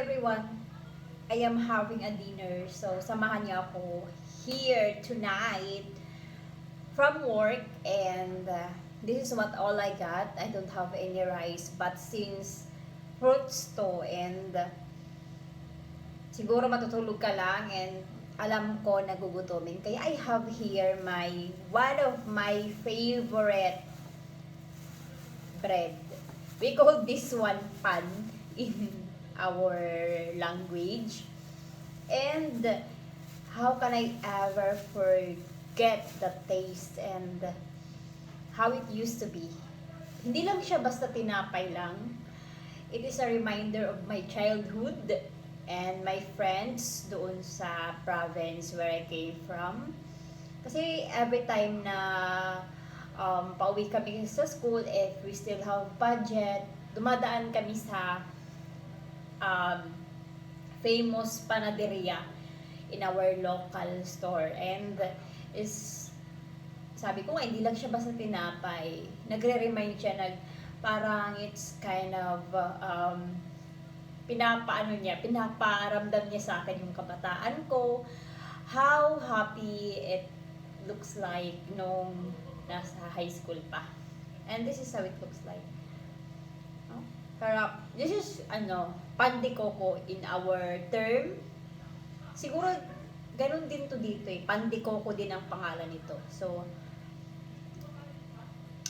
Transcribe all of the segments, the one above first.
everyone. I am having a dinner. So, samahan niyo ako here tonight from work. And this is what all I got. I don't have any rice. But since fruits to and siguro matutulog ka lang and alam ko nagugutomin. Kaya I have here one of my favorite bread. We call this one pan in our language. And how can I ever forget the taste and how it used to be? Hindi lang siya basta tinapay lang. It is a reminder of my childhood and my friends doon sa province where I came from. Kasi every time na pauwi kami sa school, if we still have budget, dumadaan kami sa famous panaderia in our local store. And is sabi ko nga, hindi lang siya basta tinapay. Nagre-remind siya, parang it's kind of pinaparamdam niya sa akin yung kabataan ko, how happy it looks like nung nasa high school pa. And this is how it looks like. No? Pero this is pan de coco in our term. Siguro ganun din to dito eh. Pan de coco din ang pangalan nito. So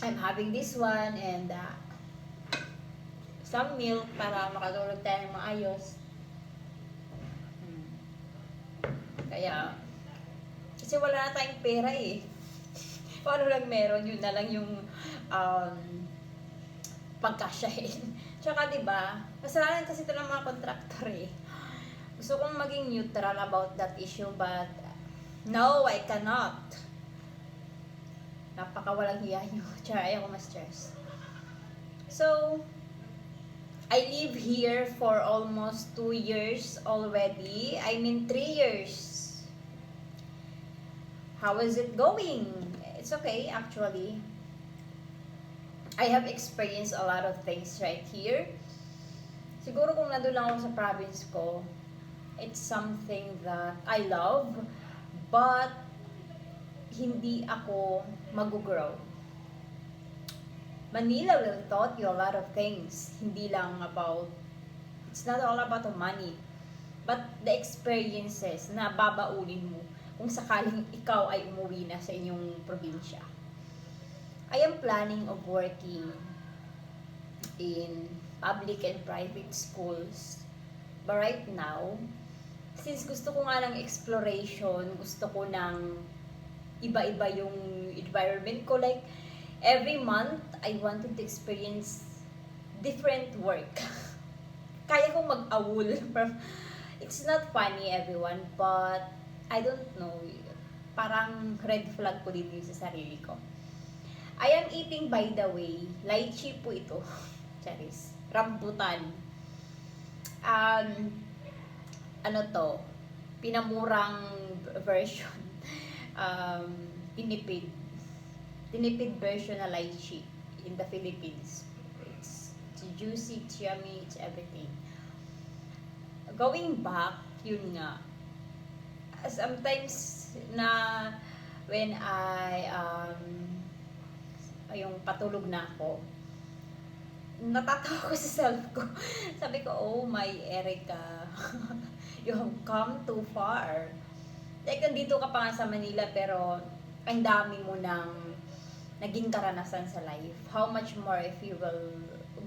I'm having this one and some milk para makatulog tayo ng maayos. Kaya, kasi wala na tayong pera eh. Kung ano lang meron, yun na lang yung pagkasyahin. Tsaka diba, kasalanan kasi ito ng mga contractor eh. Gusto kong maging neutral about that issue but no, I cannot. Napakawalang hiya nyo. Tsaka ayaw ko ma-stress. So, I live here for almost 2 years already. I mean 3 years. How is it going? It's okay actually. I have experienced a lot of things right here. Siguro kung nandun lang ako sa province ko, it's something that I love, but hindi ako mag-grow. Manila will taught you a lot of things. Hindi lang about, it's not all about the money, but the experiences na babaunin mo kung sakaling ikaw ay umuwi na sa inyong probinsya. I am planning of working in public and private schools. But right now, since gusto ko nga ng exploration, gusto ko ng iba-iba yung environment ko, like every month, I wanted to experience different work. Kaya kong mag-awul. It's not funny, everyone, but I don't know. Parang red flag ko dito sa sarili ko. I am eating, by the way, lychee po ito. Charis. Rambutan. Ano to? Pinamurang version. Tinipid version na lychee in the Philippines. It's juicy, it's yummy, it's everything. Going back, yun nga. Sometimes na when yung patulog na ako, natatawa ko sa self ko. Sabi ko, oh my Erica, you have come too far. Like, nandito ka pa nga sa Manila, pero ang dami mo nang naging karanasan sa life. How much more if you will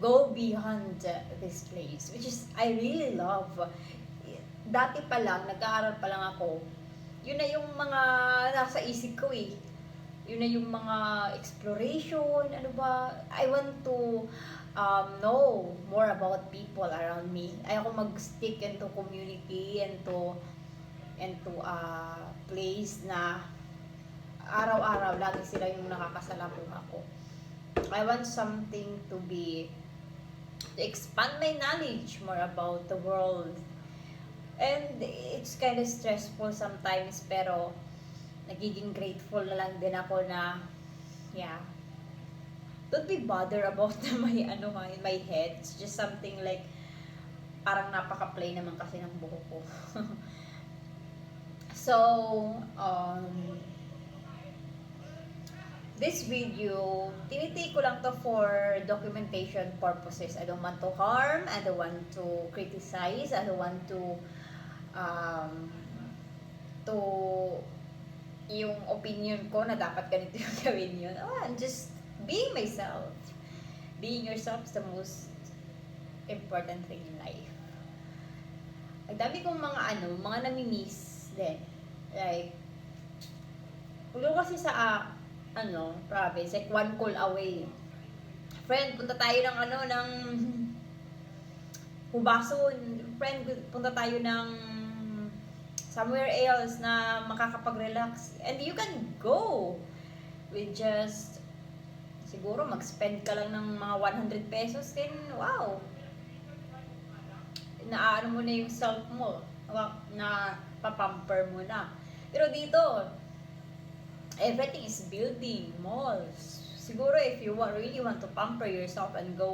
go beyond this place, which is, I really love. Dati pa lang, nag-aaral pa lang ako, yun na yung mga nasa isip ko eh. Yun na yung mga exploration, ano ba, I want to know more about people around me. Ayoko mag-stick into community, into a place na araw-araw lagi sila yung nakakasalubong ako. I want something to expand my knowledge more about the world. And it's kind of stressful sometimes, pero nagiging grateful na lang din ako na, yeah, don't be bothered about my head. It's just something like, parang napaka-plain naman kasi ng buhok ko. So, this video, tinitake ko lang to for documentation purposes. I don't want to harm, I don't want to criticize, I don't want to yung opinion ko na dapat ganito yung gawin yun. Oh, I'm just being myself. Being yourself is the most important thing in life. Ang dami kong mga nami-miss din. Like, ulo kasi sa, province, like 1 call away. Friend, punta tayo ng Hubason. Friend, punta tayo ng somewhere else na makakapag-relax. And you can go with just, siguro mag-spend ka lang ng mga 100 pesos, then wow, naano mo na yung self mo, na papamper mo na. Pero dito, everything is building, malls. Siguro if you really want to pamper yourself and go